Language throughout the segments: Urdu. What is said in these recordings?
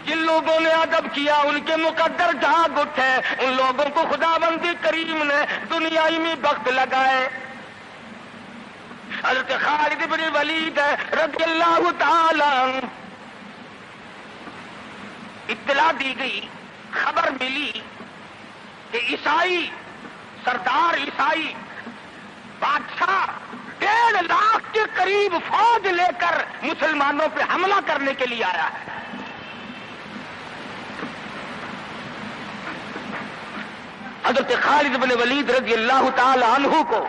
جن لوگوں نے ادب کیا ان کے مقدر جاگ اٹھے، ان لوگوں کو خداوند کریم نے دنیائی میں بخت لگائے۔ حضرت خالد بن ولید رضی اللہ تعالی عنہ، اطلاع دی گئی، خبر ملی کہ عیسائی سردار عیسائی بادشاہ 1.5 لاکھ کے قریب فوج لے کر مسلمانوں پہ حملہ کرنے کے لیے آیا ہے۔ حضرت خالد بن ولید رضی اللہ تعالی عنہ کو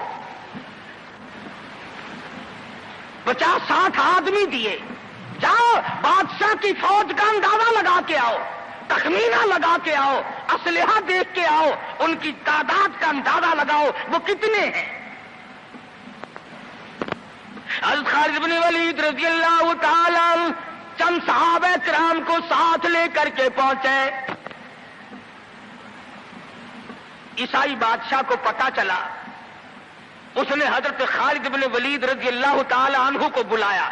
50-60 آدمی دیے، جاؤ بادشاہ کی فوج کا اندازہ لگا کے آؤ، تخمینہ لگا کے آؤ، اسلحہ دیکھ کے آؤ، ان کی تعداد کا اندازہ لگاؤ وہ کتنے ہیں۔ حضرت خالد بن ولید رضی اللہ تعالی عنہ چند صحابہ کرام کو ساتھ لے کر کے پہنچے۔ عیسائی بادشاہ کو پتا چلا، اس نے حضرت خالد بن ولید رضی اللہ تعالی عنہ کو بلایا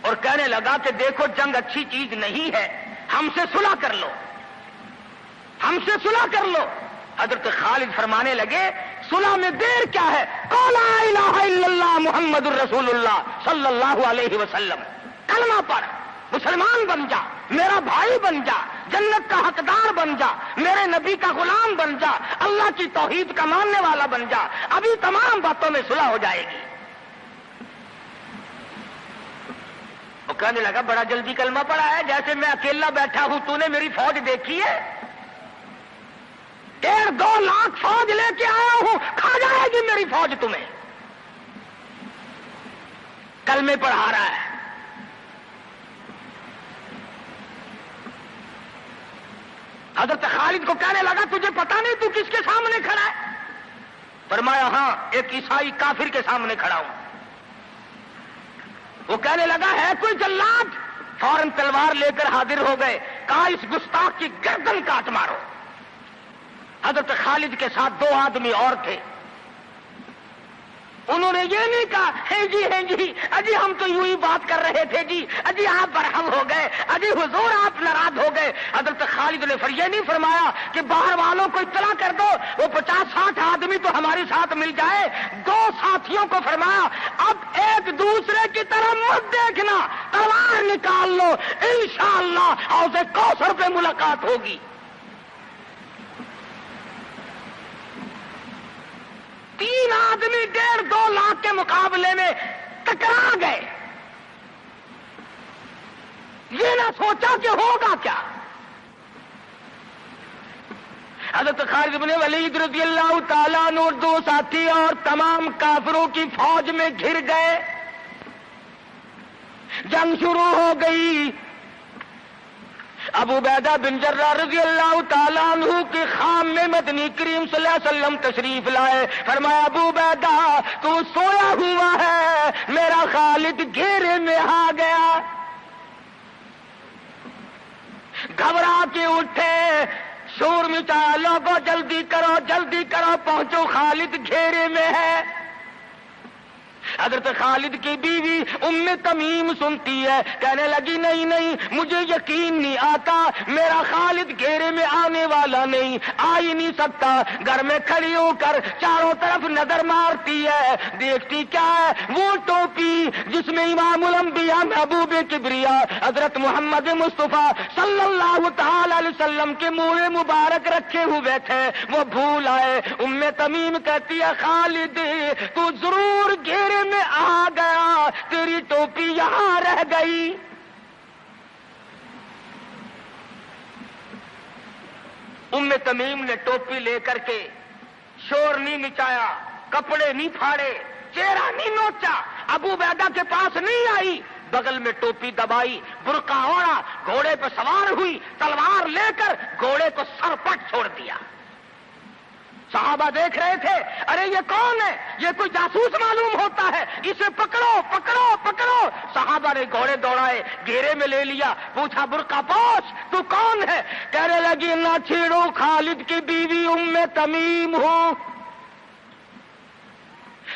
اور کہنے لگا کہ دیکھو جنگ اچھی چیز نہیں ہے، ہم سے صلح کر لو، ہم سے صلح کر لو۔ حضرت خالد فرمانے لگے صلح میں دیر کیا ہے، قول لا الہ الا اللہ محمد الرسول اللہ صلی اللہ علیہ وسلم، کلمہ پڑھ، مسلمان بن جا، میرا بھائی بن جا، جنت کا حقدار بن جا، میرے نبی کا غلام بن جا، اللہ کی توحید کا ماننے والا بن جا، ابھی تمام باتوں میں صلح ہو جائے گی۔ وہ کہنے لگا بڑا جلدی کلمہ پڑھا ہے، جیسے میں اکیلا بیٹھا ہوں، تو نے میری فوج دیکھی ہے؟ 1.5-2 لاکھ فوج لے کے آیا ہوں، کھا جائے گی میری فوج تمہیں۔ کلمے پڑھا رہا ہے۔ حضرت خالد کو کہنے لگا تجھے پتا نہیں تو کس کے سامنے کھڑا ہے؟ فرمایا ہاں، ایک عیسائی کافر کے سامنے کھڑا ہوں۔ وہ کہنے لگا ہے کوئی جلاد؟ فوراً تلوار لے کر حاضر ہو گئے، کہا اس گستاخ کی گردن کاٹ مارو۔ حضرت خالد کے ساتھ 2 آدمی اور تھے، انہوں نے یہ نہیں کہا ہے جی اجی ہم تو یوں ہی بات کر رہے تھے جی، اجی آپ برہم ہو گئے، اجی حضور آپ ناراض ہو گئے۔ حضرت خالد نے یہ نہیں فرمایا کہ باہر والوں کو اطلاع کر دو، وہ 50-60 آدمی تو ہمارے ساتھ مل جائے۔ 2 ساتھیوں کو فرمایا اب ایک دوسرے کی طرف مت دیکھنا، تلوار نکال لو، انشاءاللہ حوض کوثر پہ ملاقات ہوگی۔ تین آدمی 1.5-2 لاکھ کے مقابلے میں ٹکرا گئے، یہ نہ سوچا کہ ہوگا کیا۔ حضرت خالد بن ولید رضی اللہ تعالیٰ عنہ اور 2 ساتھی اور تمام کافروں کی فوج میں گھر گئے، جنگ شروع ہو گئی۔ ابو عبیدہ بن جراح رضی اللہ تعالیٰ عنہ کے خام میں مدنی کریم صلی اللہ علیہ وسلم تشریف لائے، فرمایا ابو عبیدہ تو سویا ہوا ہے، میرا خالد گھیرے میں آ گیا۔ گھبرا کے اٹھے، شور مچایا، لوگوں جلدی کرو پہنچو، خالد گھیرے میں ہے۔ حضرت خالد کی بیوی ام تمیم سنتی ہے، کہنے لگی نہیں مجھے یقین نہیں آتا، میرا خالد گھیرے میں آنے والا نہیں، آ ہی نہیں سکتا۔ گھر میں کھڑی ہو کر چاروں طرف نظر مارتی ہے، دیکھتی کیا ہے؟ وہ ٹوپی جس میں امام الانبیاء محبوب کبریا حضرت محمد مصطفیٰ صلی اللہ تعالی علیہ وسلم کے منہ مبارک رکھے ہوئے تھے، وہ بھول آئے۔ ام تمیم کہتی ہے خالد تو ضرور گھیرے میں آ گیا، تیری ٹوپی یہاں رہ گئی۔ ام تمیم نے ٹوپی لے کر کے شور نہیں مچایا، کپڑے نہیں پھاڑے، چہرہ نہیں نوچا، ابو عبیدہ کے پاس نہیں آئی، بغل میں ٹوپی دبائی، برقع اوڑھا، گھوڑے پہ سوار ہوئی، تلوار لے کر گھوڑے کو سر پٹ چھوڑ دیا۔ صحابہ دیکھ رہے تھے، ارے یہ کون ہے؟ یہ کوئی جاسوس معلوم ہوتا ہے، اسے پکڑو۔ صحابہ نے گھوڑے دوڑائے، گھیرے میں لے لیا، پوچھا برقع پوش تو کون ہے؟ کہنے لگی نہ چھیڑو، خالد کی بیوی ام تمیم ہوں۔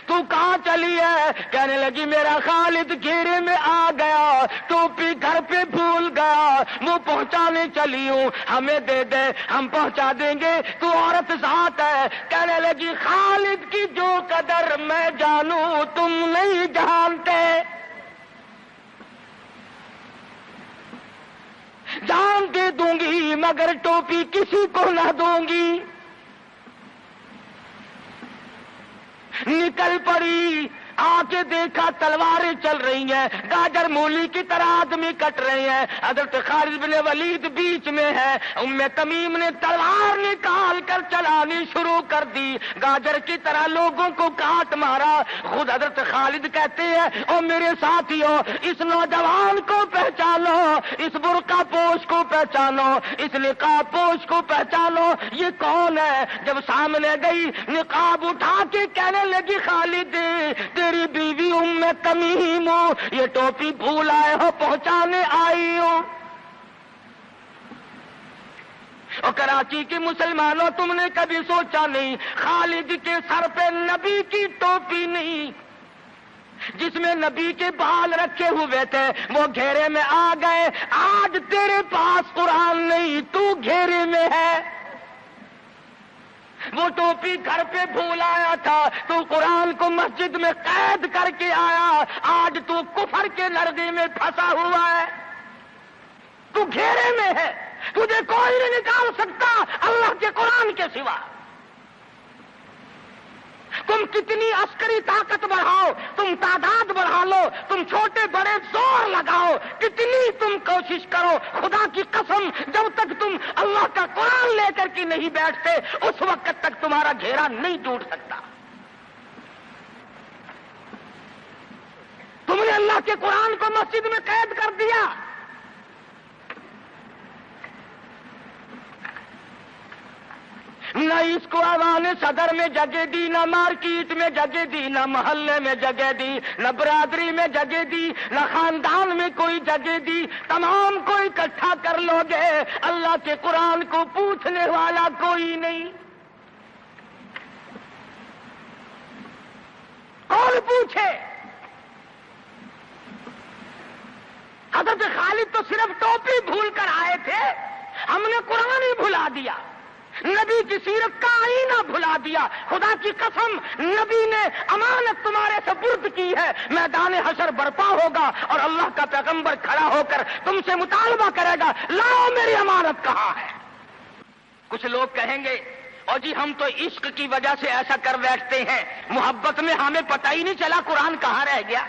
تو کہاں چلی ہے؟ کہنے لگی میرا خالد گھیرے میں آ گیا، ٹوپی گھر پہ بھول گیا، وہ پہنچانے چلی ہوں، ہمیں دے دے ہم پہنچا دیں گے، تو عورت ذات ہے۔ کہنے لگی خالد کی جو قدر میں جانوں تم نہیں جانتے، جان دے دوں گی مگر ٹوپی کسی کو نہ دوں گی۔ نکل پڑی، آ کے دیکھا تلواریں چل رہی ہیں، گاجر مولی کی طرح آدمی کٹ رہے ہیں، حضرت خالد بن ولید بیچ میں ہے، ام تمیم نے تلوار نکال کر چلانی شروع کر دی، گاجر کی طرح لوگوں کو کاٹ مارا۔ خود حضرت خالد کہتے ہیں او میرے ساتھیوں، اس نوجوان کو پہچانو، اس برقع پوش کو پہچانو، اس نقاب پوش کو پہچانو، یہ کون ہے؟ جب سامنے گئی نقاب اٹھا کے کہنے لگی خالد تیری بیوی ام تمیم ہوں، یہ ٹوپی بھول آئے ہو، پہنچانے آئی ہوں۔ اور کراچی کے مسلمانوں تم نے کبھی سوچا نہیں خالد کے سر پہ نبی کی ٹوپی نہیں، جس میں نبی کے بال رکھے ہوئے تھے، وہ گھیرے میں آ گئے۔ آج تیرے پاس قرآن نہیں، تو گھیرے میں ہے۔ وہ ٹوپی گھر پہ بھول آیا تھا، تو قرآن کو مسجد میں قید کر کے آیا، آج تو کفر کے لرزے میں پھنسا ہوا ہے، تو گھیرے میں ہے، تجھے کوئی نہیں نکال سکتا اللہ کے قرآن کے سوا۔ تم کتنی عسکری طاقت بڑھاؤ، تم تعداد بڑھا لو، تم چھوٹے بڑے زور لگاؤ، کتنی تم کوشش کرو، خدا کی قسم جب تک تم اللہ کا قرآن لے کر کے نہیں بیٹھتے اس وقت تک تمہارا گھیرا نہیں ٹوٹ سکتا۔ تم نے اللہ کے قرآن کو مسجد میں قید کر دیا، نہ اس کو ایوان صدر میں جگہ دی، نہ مارکیٹ میں جگہ دی، نہ محلے میں جگہ دی، نہ برادری میں جگہ دی، نہ خاندان میں کوئی جگہ دی، تمام کو اکٹھا کر لو گے، اللہ کے قرآن کو پوچھنے والا کوئی نہیں۔ کون پوچھے؟ حضرت خالد تو صرف ٹوپی بھول کر آئے تھے، ہم نے قرآن ہی بھلا دیا، نبی کی سیرت کا آئینہ بھلا دیا۔ خدا کی قسم نبی نے امانت تمہارے سپرد کی ہے، میدان حشر برپا ہوگا اور اللہ کا پیغمبر کھڑا ہو کر تم سے مطالبہ کرے گا لاؤ میری امانت کہاں ہے۔ کچھ لوگ کہیں گے اور جی ہم تو عشق کی وجہ سے ایسا کر بیٹھتے ہیں، محبت میں ہمیں پتہ ہی نہیں چلا قرآن کہاں رہ گیا،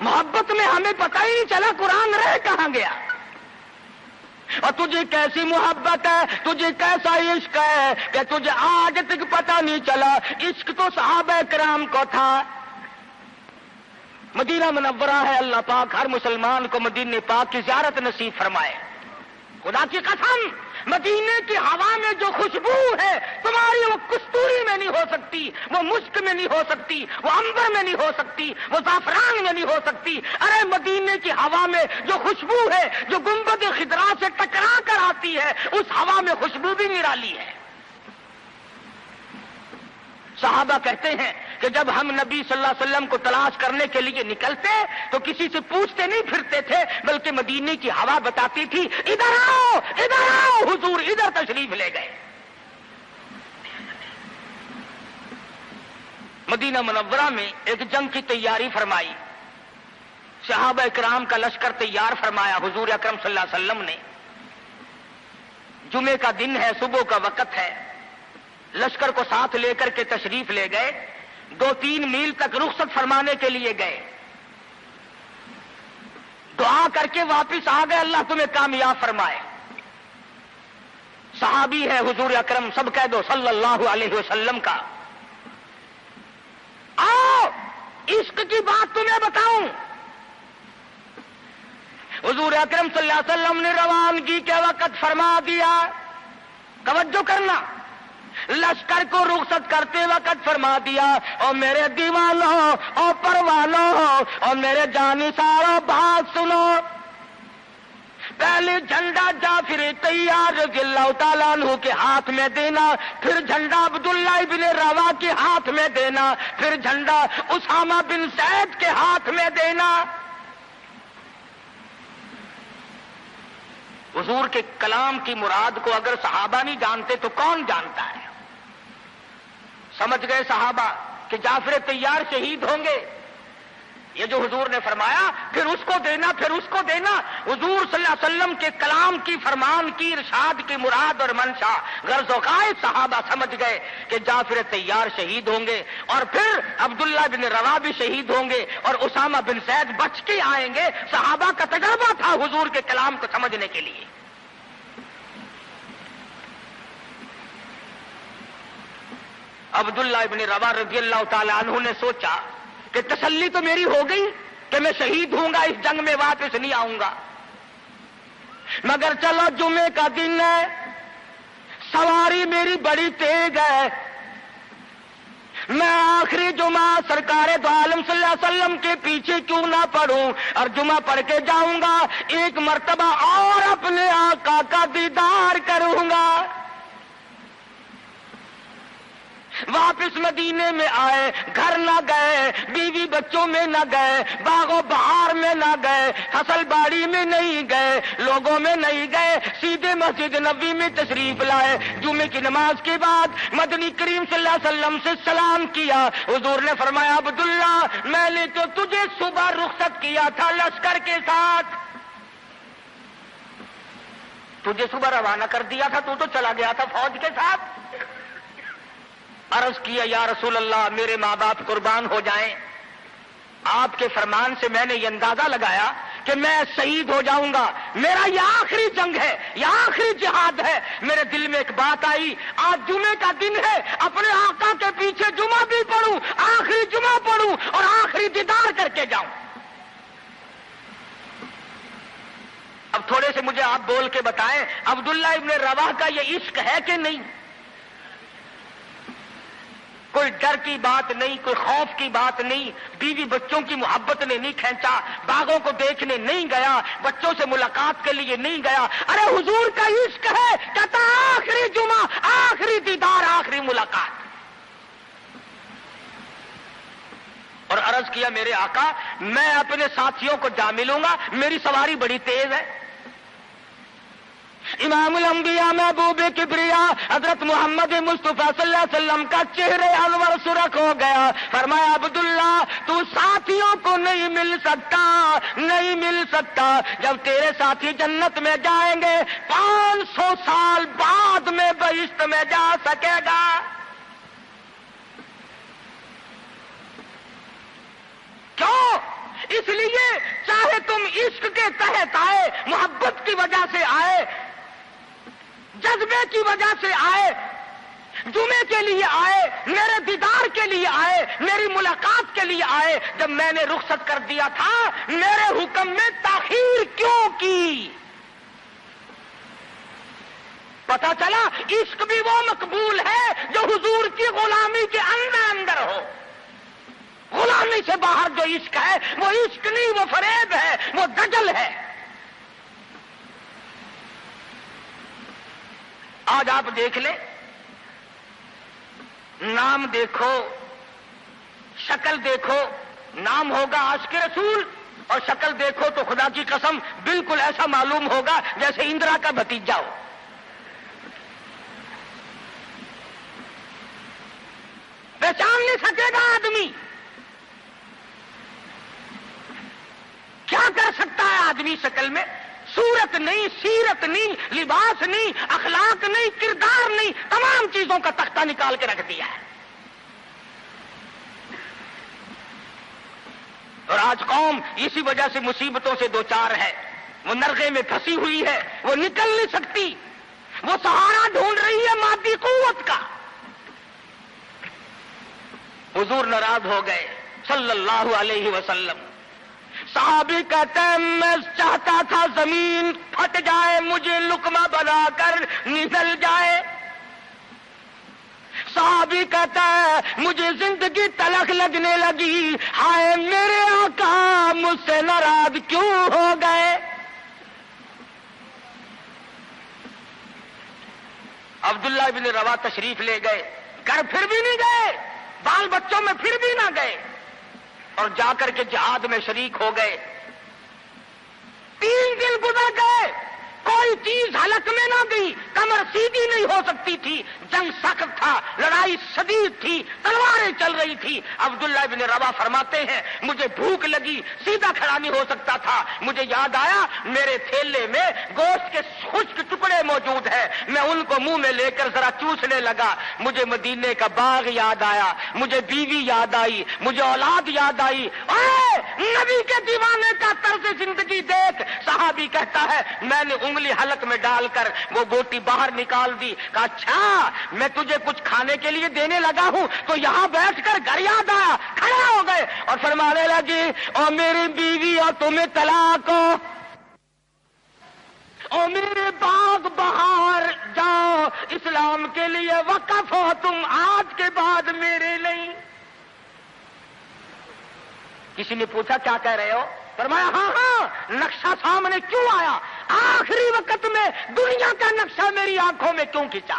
محبت میں ہمیں پتہ ہی نہیں چلا قرآن رہ کہاں گیا۔ اور تجھے کیسی محبت ہے، تجھے کیسا عشق ہے کہ تجھے آج تک پتہ نہیں چلا۔ عشق تو صحابہ کرام کو تھا۔ مدینہ منورہ ہے، اللہ پاک ہر مسلمان کو مدینہ پاک کی زیارت نصیب فرمائے۔ خدا کی قسم مدینے کی ہوا میں جو خوشبو ہے تمہاری وہ کستوری میں نہیں ہو سکتی، وہ مشک میں نہیں ہو سکتی، وہ عنبر میں نہیں ہو سکتی، وہ زعفران میں نہیں ہو سکتی۔ ارے مدینے کی ہوا میں جو خوشبو ہے جو گنبد خضرا سے ٹکرا کر آتی ہے اس ہوا میں خوشبو بھی نرالی ہے۔ صحابہ کہتے ہیں کہ جب ہم نبی صلی اللہ علیہ وسلم کو تلاش کرنے کے لیے نکلتے تو کسی سے پوچھتے نہیں پھرتے تھے، بلکہ مدینے کی ہوا بتاتی تھی ادھر آؤ ادھر آؤ، حضور ادھر تشریف لے گئے۔ مدینہ منورہ میں ایک جنگ کی تیاری فرمائی، صحابہ اکرام کا لشکر تیار فرمایا حضور اکرم صلی اللہ علیہ وسلم نے۔ جمعے کا دن ہے، صبح کا وقت ہے، لشکر کو ساتھ لے کر کے تشریف لے گئے، 2-3 میل تک رخصت فرمانے کے لیے گئے، دعا کر کے واپس آ گئے، اللہ تمہیں کامیاب فرمائے۔ صحابی ہے حضور اکرم، سب کہہ دو صلی اللہ علیہ وسلم کا۔ آؤ عشق کی بات تمہیں بتاؤں، حضور اکرم صلی اللہ علیہ وسلم نے روانگی کے وقت فرما دیا، توجہ کرنا، لشکر کو رخصت کرتے وقت فرما دیا اور میرے دیوانوں اور پروانوں اور میرے جانثاروں بات سنو، پہلے جھنڈا جعفر طیار رضی اللہ تعالیٰ عنہ کے ہاتھ میں دینا، پھر جھنڈا عبداللہ بن روا کے ہاتھ میں دینا، پھر جھنڈا اسامہ بن زید کے ہاتھ میں دینا۔ حضور کے کلام کی مراد کو اگر صحابہ نہیں جانتے تو کون جانتا ہے؟ سمجھ گئے صحابہ کہ جعفر طیار شہید ہوں گے، یہ جو حضور نے فرمایا پھر اس کو دینا، پھر اس کو دینا۔ حضور صلی اللہ علیہ وسلم کے کلام کی، فرمان کی، ارشاد کی مراد اور منشا غرض و غائب صحابہ سمجھ گئے کہ جعفر طیار شہید ہوں گے، اور پھر عبداللہ بن روا بھی شہید ہوں گے، اور اسامہ بن زید بچ کے آئیں گے۔ صحابہ کا تجربہ تھا حضور کے کلام کو سمجھنے کے لیے۔ عبداللہ بن روا رضی اللہ تعالی عنہ نے سوچا کہ تسلی تو میری ہو گئی کہ میں شہید ہوں گا، اس جنگ میں واپس نہیں آؤں گا، مگر چلو جمعے کا دن ہے، سواری میری بڑی تیز ہے، میں آخری جمعہ سرکار دو عالم صلی اللہ علیہ وسلم کے پیچھے کیوں نہ پڑھوں اور جمعہ پڑھ کے جاؤں گا، ایک مرتبہ اور اپنے آقا کا دیدار کروں گا۔ واپس مدینے میں آئے، گھر نہ گئے، بیوی بچوں میں نہ گئے، باغ و بہار میں نہ گئے، فصل باڑی میں نہیں گئے، لوگوں میں نہیں گئے، سیدھے مسجد نبوی میں تشریف لائے۔ جمعے کی نماز کے بعد مدنی کریم صلی اللہ علیہ وسلم سے سلام کیا۔ حضور نے فرمایا عبداللہ میں نے تو تجھے صبح رخصت کیا تھا لشکر کے ساتھ، تجھے صبح روانہ کر دیا تھا، تو چلا گیا تھا فوج کے ساتھ۔ عرض کیا یا رسول اللہ میرے ماں باپ قربان ہو جائیں، آپ کے فرمان سے میں نے یہ اندازہ لگایا کہ میں شہید ہو جاؤں گا، میرا یہ آخری جنگ ہے، یہ آخری جہاد ہے۔ میرے دل میں ایک بات آئی، آج جمعے کا دن ہے، اپنے آقا کے پیچھے جمعہ بھی پڑھوں، آخری جمعہ پڑھوں اور آخری دیدار کر کے جاؤں۔ اب تھوڑے سے مجھے آپ بول کے بتائیں عبداللہ ابن رواح کا یہ عشق ہے کہ نہیں؟ کوئی ڈر کی بات نہیں، کوئی خوف کی بات نہیں، بیوی بچوں کی محبت نے نہیں کھینچا، باغوں کو دیکھنے نہیں گیا، بچوں سے ملاقات کے لیے نہیں گیا۔ ارے حضور کا عشق ہے، کہتا آخری جمعہ، آخری دیدار، آخری ملاقات۔ اور عرض کیا میرے آقا میں اپنے ساتھیوں کو جا ملوں گا، میری سواری بڑی تیز ہے۔ امام الانبیاء محبوب کبریا حضرت محمد مصطفیٰ صلی اللہ علیہ وسلم کا چہرے انور سرخ ہو گیا۔ فرمایا عبداللہ تو ساتھیوں کو نہیں مل سکتا، نہیں مل سکتا، جب تیرے ساتھی جنت میں جائیں گے 500 سال بعد میں بہشت میں جا سکے گا۔ کیوں؟ اس لیے چاہے تم عشق کے تحت آئے، محبت کی وجہ سے آئے، جذبے کی وجہ سے آئے، جمعے کے لیے آئے، میرے دیدار کے لیے آئے، میری ملاقات کے لیے آئے، جب میں نے رخصت کر دیا تھا میرے حکم میں تاخیر کیوں کی؟ پتا چلا عشق بھی وہ مقبول ہے جو حضور کی غلامی کے اندر ہو۔ غلامی سے باہر جو عشق ہے وہ عشق نہیں، وہ فریب ہے، وہ دجل ہے۔ آج آپ دیکھ لیں، نام دیکھو، شکل دیکھو، نام ہوگا عاشق رسول اور شکل دیکھو تو خدا کی قسم بالکل ایسا معلوم ہوگا جیسے اندرا کا بھتیجا ہو۔ پہچان نہیں سکے گا آدمی۔ کیا کر سکتا ہے آدمی شکل میں؟ صورت نہیں، سیرت نہیں، لباس نہیں، اخلاق نہیں، کردار نہیں، تمام چیزوں کا تختہ نکال کے رکھ دیا ہے۔ اور آج قوم اسی وجہ سے مصیبتوں سے دوچار ہے، وہ نرغے میں پھنسی ہوئی ہے، وہ نکل نہیں سکتی، وہ سہارا ڈھونڈ رہی ہے مادی قوت کا۔ حضور ناراض ہو گئے صلی اللہ علیہ وسلم۔ صحابی کہتے ہیں میں چاہتا تھا زمین پھٹ جائے، مجھے لقمہ بنا کر نزل جائے۔ صحابی کہتا ہے مجھے زندگی تلخ لگنے لگی، ہائے میرے آقا مجھ سے ناراض کیوں ہو گئے؟ عبداللہ بن روا تشریف لے گئے، گھر پھر بھی نہیں گئے، بال بچوں میں پھر بھی نہ گئے، اور جا کر کے جہاد میں شریک ہو گئے۔ 3 دن گزر گئے، کوئی چیز حلق میں نہ گئی، کمر سیدھی نہیں ہو سکتی تھی، جنگ سخت تھا، لڑائی شدید تھی، تلواریں چل رہی تھی۔ عبداللہ بن روا فرماتے ہیں مجھے بھوک لگی، سیدھا کھڑا نہیں ہو سکتا تھا، مجھے یاد آیا میرے تھیلے میں گوشت کے خشک ٹکڑے موجود ہیں، میں ان کو منہ میں لے کر ذرا چوسنے لگا، مجھے مدینے کا باغ یاد آیا، مجھے بیوی یاد آئی، مجھے اولاد یاد آئی۔ اے نبی کے دیوانے کا طرز زندگی دیکھ۔ صحابی کہتا ہے میں نے انگلی حلق میں ڈال کر وہ بوٹی باہر نکال دی، کہا اچھا میں تجھے کچھ کھانے کے لیے دینے لگا ہوں تو یہاں بیٹھ کر گھر یاد آیا، کھڑے ہو گئے اور فرمانے لگی اور میری بیوی اور تمہیں طلاق ہو، اور میرے باغ بہار جاؤ، اسلام کے لیے وقف ہو تم آج کے بعد میرے نہیں۔ کسی نے پوچھا کیا کہہ رہے ہو؟ فرمایا ہاں ہاں، نقشہ سامنے کیوں آیا؟ آخری وقت میں دنیا کا نقشہ میری آنکھوں میں کیوں کھینچا؟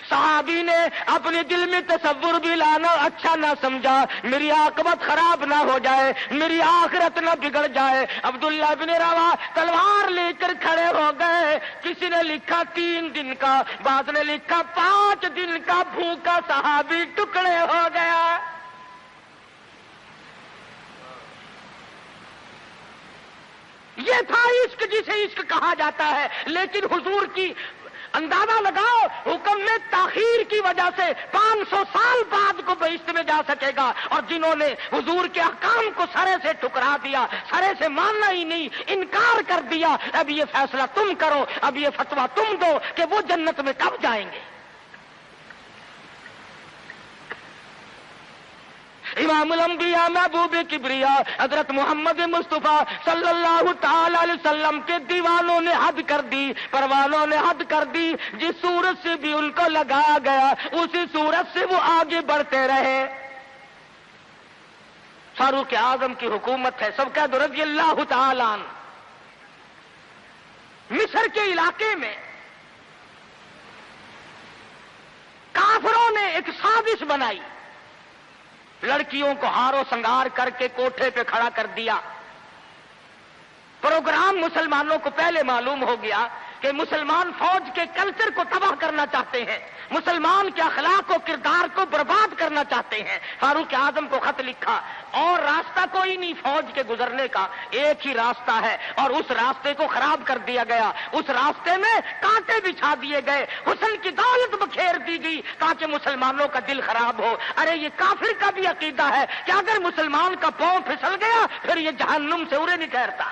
صحابی نے اپنے دل میں تصور بھی لانا اچھا نہ سمجھا، میری عاقبت خراب نہ ہو جائے، میری آخرت نہ بگڑ جائے۔ عبداللہ بن روا تلوار لے کر کھڑے ہو گئے۔ کسی نے لکھا 3 دن کا، بعض نے لکھا 5 دن کا بھوکا صحابی ٹکڑے ہو گیا۔ یہ تھا عشق جسے عشق کہا جاتا ہے، لیکن حضور کی اندازہ لگاؤ حکم میں تاخیر کی وجہ سے 500 سال بعد کو بہشت میں جا سکے گا، اور جنہوں نے حضور کے احکام کو سرے سے ٹھکرا دیا، سرے سے ماننا ہی نہیں، انکار کر دیا، اب یہ فیصلہ تم کرو، اب یہ فتویٰ تم دو کہ وہ جنت میں کب جائیں گے۔ امام الانبیاء محبوب کبریا حضرت محمد مصطفیٰ صلی اللہ تعالی علیہ وسلم کے دیوانوں نے حد کر دی، پروانوں نے حد کر دی، جس صورت سے بھی ان کو لگایا گیا اسی صورت سے وہ آگے بڑھتے رہے۔ فاروق اعظم کی حکومت ہے، سب کہہ دو رضی اللہ تعالی عنہ۔ مصر کے علاقے میں کافروں نے ایک سازش بنائی، لڑکیوں کو ہار و سنگار کر کے کوٹھے پہ کھڑا کر دیا۔ پروگرام مسلمانوں کو پہلے معلوم ہو گیا کہ مسلمان فوج کے کلچر کو تباہ کرنا چاہتے ہیں، مسلمان کے اخلاق و کردار کو برباد کرنا چاہتے ہیں۔ فاروق اعظم کو خط لکھا، اور راستہ کوئی نہیں فوج کے گزرنے کا، ایک ہی راستہ ہے، اور اس راستے کو خراب کر دیا گیا، اس راستے میں کانٹے بچھا دیے گئے، حسن کی دولت بکھیر دی گئی تاکہ مسلمانوں کا دل خراب ہو۔ ارے یہ کافر کا بھی عقیدہ ہے کہ اگر مسلمان کا پاؤں پھسل گیا پھر یہ جہنم سے اڑے نہیں ٹھہرتا۔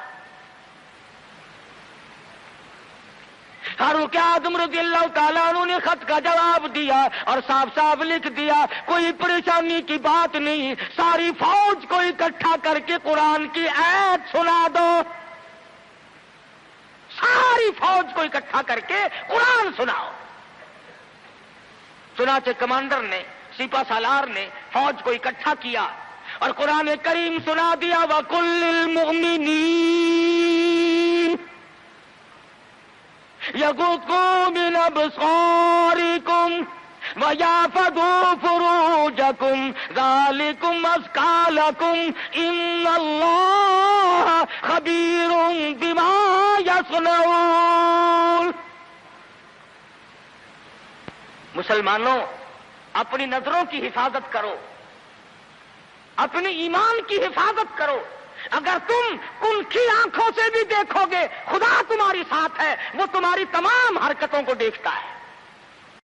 فاروق اعظم رضی اللہ تعالیٰ عنہ نے خط کا جواب دیا اور صاف صاف لکھ دیا کوئی پریشانی کی بات نہیں، ساری فوج کو اکٹھا کر کے قرآن کی آیت سنا دو، ساری فوج کو اکٹھا کر کے قرآن سناؤ۔ چنانچہ کمانڈر نے، سپہ سالار نے فوج کو اکٹھا کیا اور قرآن کریم سنا دیا، وَقُلْ لِلْمُؤْمِنِينَ يَغُضُّوا مِنْ أَبْصَارِكُمْ وَيَحْفَظُوا فُرُوجَكُمْ ذَلِكُمْ أَزْكَىٰ لَكُمْ إِنَّ اللَّهَ خَبِيرٌ بِمَا يَصْنَعُونَ۔ مسلمانوں اپنی نظروں کی حفاظت کرو، اپنی ایمان کی حفاظت کرو۔ اگر تم کنکھی آنکھوں سے بھی دیکھو گے خدا تمہاری ساتھ ہے، وہ تمہاری تمام حرکتوں کو دیکھتا ہے۔